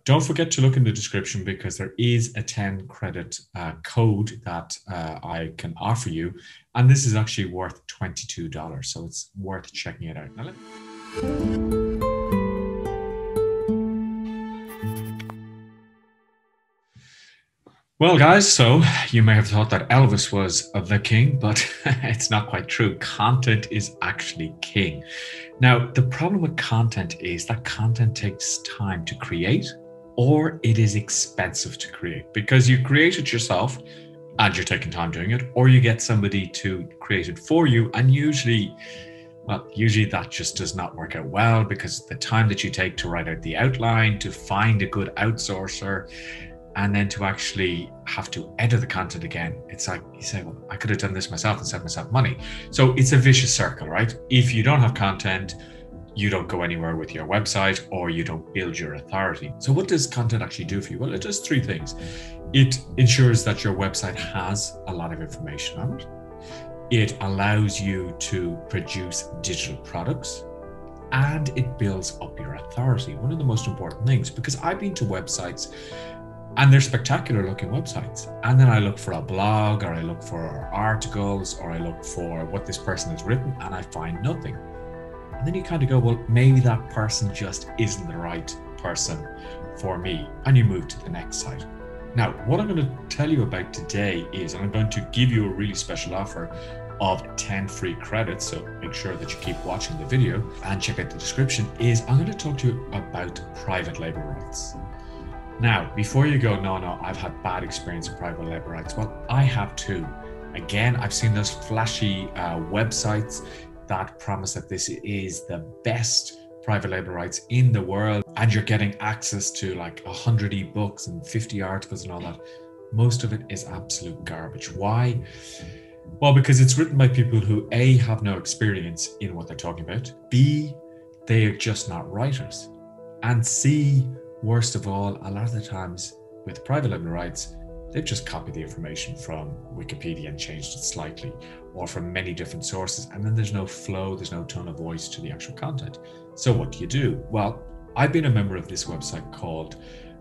don't forget to look in the description because there is a 10 credit code that I can offer you. And this is actually worth $22. So it's worth checking it out. Now, well, guys, so you may have thought that Elvis was the king, but it's not quite true. Content is actually king. Now, the problem with content is that content takes time to create, or it is expensive to create because you create it yourself and you're taking time doing it, or you get somebody to create it for you. And usually that just does not work out well because the time that you take to write out the outline, to find a good outsourcer, and then to actually have to edit the content again, it's like you say, well, I could have done this myself and saved myself money. So it's a vicious circle, right? If you don't have content, you don't go anywhere with your website or you don't build your authority. So what does content actually do for you? Well, it does three things. It ensures that your website has a lot of information on it. It allows you to produce digital products, and it builds up your authority. One of the most important things, because I've been to websites and they're spectacular looking websites. And then I look for a blog, or I look for articles, or I look for what this person has written, and I find nothing. And then you kind of go, well, maybe that person just isn't the right person for me. And you move to the next site. Now, what I'm going to tell you about today is, and I'm going to give you a really special offer of 10 free credits. So make sure that you keep watching the video and check out the description. Is I'm going to talk to you about private label rights. Now, before you go, no, I've had bad experience with private label rights. Well, I have too. Again, I've seen those flashy websites that promise that this is the best private label rights in the world, and you're getting access to like 100 ebooks and 50 articles and all that. Most of it is absolute garbage. Why? Well, because it's written by people who A, have no experience in what they're talking about, B, they are just not writers, and C, worst of all, a lot of the times with private label rights, they've just copied the information from Wikipedia and changed it slightly, or from many different sources. And then there's no flow, there's no tone of voice to the actual content. So what do you do? Well, I've been a member of this website called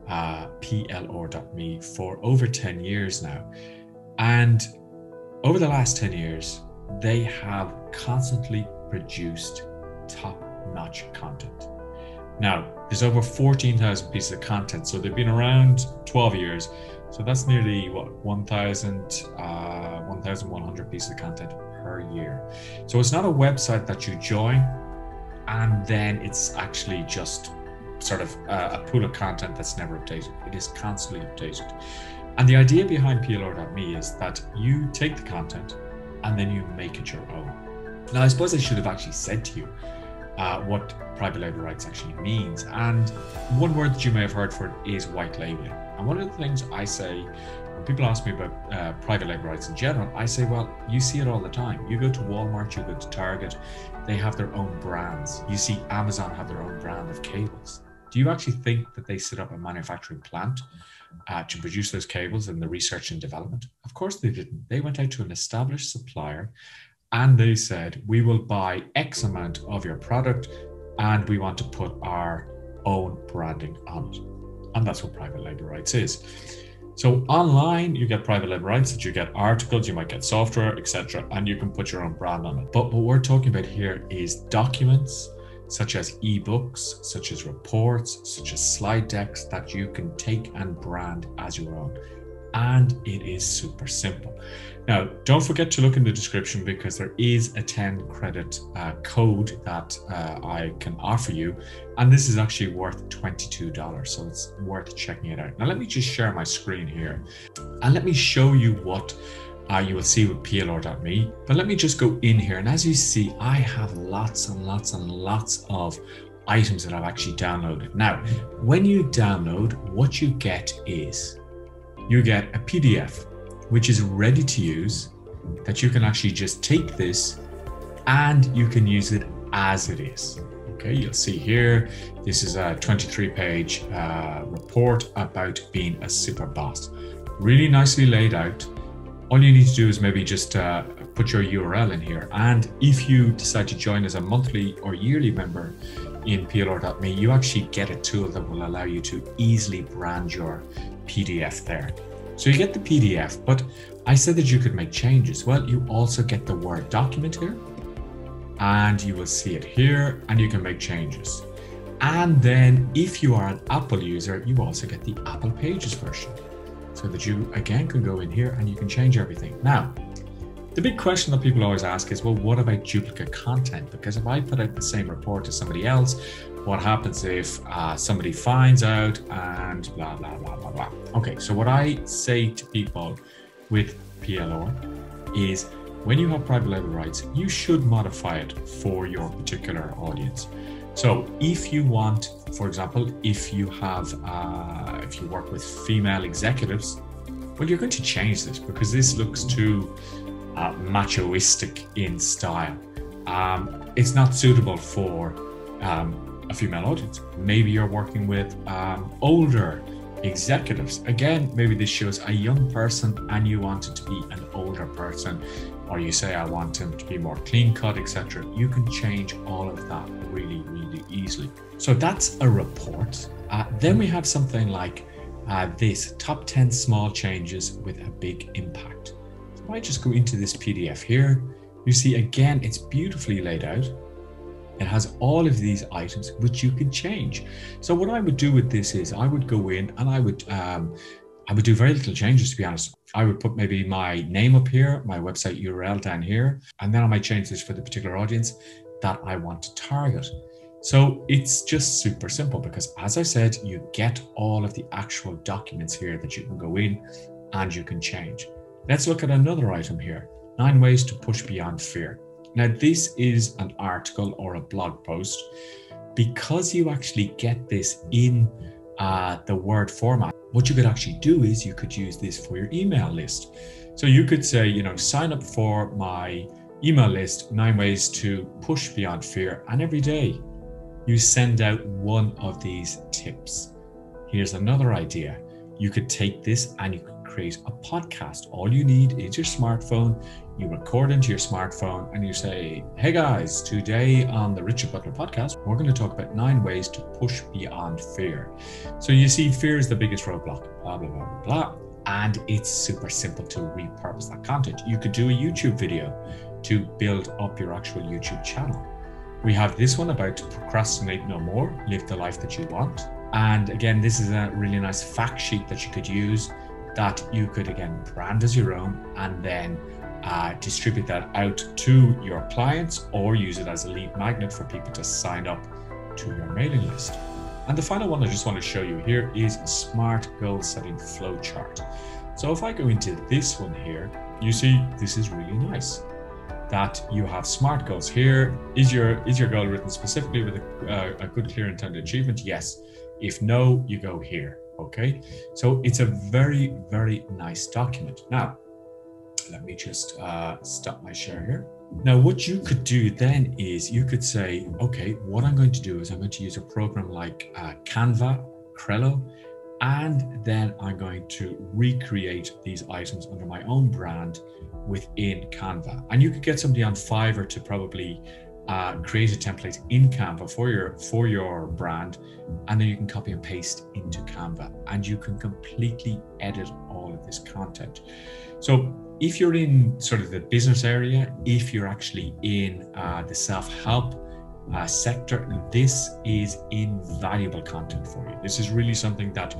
plor.me for over 10 years now. And over the last 10 years, they have constantly produced top-notch content. Now, there's over 14,000 pieces of content. So they've been around 12 years. So that's nearly what, 1,100 pieces of content per year. So it's not a website that you join and then it's actually just sort of a pool of content that's never updated. It is constantly updated. And the idea behind plor.me is that you take the content and then you make it your own. Now, I suppose I should have actually said to you what private label rights actually means. And one word that you may have heard for it is white labeling. And one of the things I say when people ask me about private label rights in general, I say, well, you see it all the time. You go to Walmart, you go to Target, they have their own brands. You see Amazon have their own brand of cables. Do you actually think that they set up a manufacturing plant to produce those cables and the research and development? Of course they didn't. They went out to an established supplier and they said, we will buy X amount of your product and we want to put our own branding on it. And that's what private label rights is. So online, you get private label rights, that you get articles, you might get software, etc., and you can put your own brand on it. But what we're talking about here is documents, such as ebooks, such as reports, such as slide decks that you can take and brand as your own. And it is super simple. Now, don't forget to look in the description because there is a 10 credit code that I can offer you. And this is actually worth $22. So it's worth checking it out. Now, let me just share my screen here and let me show you what you will see with plor.me. But let me just go in here. And as you see, I have lots and lots and lots of items that I've actually downloaded. Now, when you download, what you get is you get a PDF, which is ready to use, that you can actually just take this and you can use it as it is. Okay, you'll see here, this is a 23-page report about being a super boss. Really nicely laid out. All you need to do is maybe just put your URL in here. And if you decide to join as a monthly or yearly member, in plr.me, you actually get a tool that will allow you to easily brand your PDF there. So you get the PDF, but I said that you could make changes. Well, you also get the Word document here, and you will see it here, and you can make changes. And then if you are an Apple user, you also get the Apple Pages version, so that you again can go in here and you can change everything. Now, the big question that people always ask is, well, what about duplicate content? Because if I put out the same report to somebody else, what happens if somebody finds out and blah, blah, blah, blah, blah. Okay, so what I say to people with PLR is, when you have private label rights, you should modify it for your particular audience. So if you want, for example, if you work with female executives, well, you're going to change this because this looks too machoistic in style. It's not suitable for a female audience. Maybe you're working with older executives. Again, maybe this shows a young person and you want it to be an older person, or you say, I want him to be more clean cut, etc. You can change all of that really, really easily. So that's a report. Then we have something like this, top 10 small changes with a big impact. So if I just go into this PDF here, you see again, it's beautifully laid out. It has all of these items which you can change. So what I would do with this is I would go in and I would do very little changes, to be honest. I would put maybe my name up here, my website URL down here, and then I might change this for the particular audience that I want to target. So it's just super simple because, as I said, you get all of the actual documents here that you can go in and you can change. Let's look at another item here, 9 ways to push beyond fear. Now, this is an article or a blog post. Because you actually get this in the Word format, what you could actually do is you could use this for your email list. So you could say, sign up for my email list, 9 ways to push beyond fear. And every day you send out one of these tips. Here's another idea. You could take this and you could create a podcast. All you need is your smartphone. You record into your smartphone and you say, hey guys, today on the Richard Butler podcast, we're going to talk about 9 ways to push beyond fear. So you see, fear is the biggest roadblock, blah, blah, blah, blah, blah. And it's super simple to repurpose that content. You could do a YouTube video to build up your actual YouTube channel. We have this one about procrastinate no more, live the life that you want. And again, this is a really nice fact sheet that you could use, that you could again brand as your own and then distribute that out to your clients, or use it as a lead magnet for people to sign up to your mailing list. And the final one I just want to show you here is a smart goal setting flow chart. So if I go into this one here, you see this is really nice, that you have smart goals here. Is your goal written specifically with a good, clear, intended achievement? Yes. If no, you go here. Okay, so it's a very, very nice document. Now, let me just stop my share here. Now, what you could do then is you could say, okay, what I'm going to do is I'm going to use a program like Canva, Trello, and then I'm going to recreate these items under my own brand within Canva. And you could get somebody on Fiverr to probably create a template in Canva for your brand, and then you can copy and paste into Canva and you can completely edit all of this content. So if you're in sort of the business area, if you're actually in the self-help sector, this is invaluable content for you. This is really something that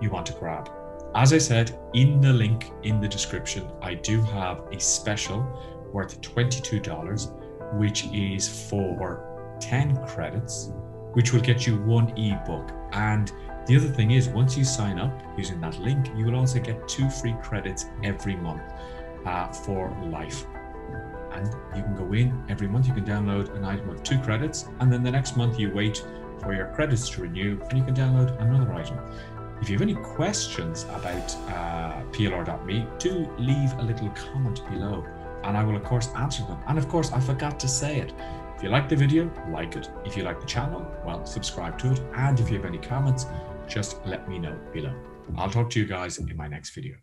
you want to grab. As I said, in the link in the description, I do have a special worth $22, which is for 10 credits, which will get you 1 ebook. And the other thing is, once you sign up using that link, you will also get 2 free credits every month for life. And you can go in every month, you can download an item of 2 credits, and then the next month you wait for your credits to renew and you can download another item. If you have any questions about plr.me, do leave a little comment below and I will of course answer them. And of course, I forgot to say it. If you like the video, like it. If you like the channel, well, subscribe to it. And if you have any comments, just let me know below. I'll talk to you guys in my next video.